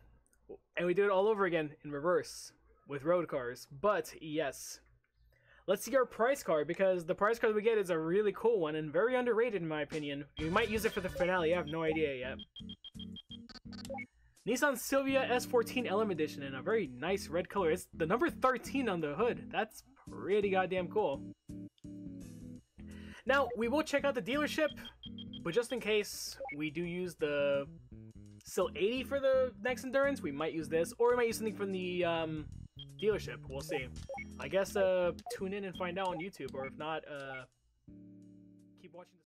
And we do it all over again in reverse with road cars. But yes. Let's see our prize card, because the prize card we get is a really cool one and very underrated in my opinion. We might use it for the finale, I have no idea yet. Nissan Silvia S14 LM Edition in a very nice red color. It's the number 13 on the hood. That's pretty goddamn cool. Now, we will check out the dealership, but just in case we do use the Sil 80 for the next endurance, we might use this, or we might use something from the dealership. We'll see. I guess tune in and find out on YouTube, or if not, keep watching.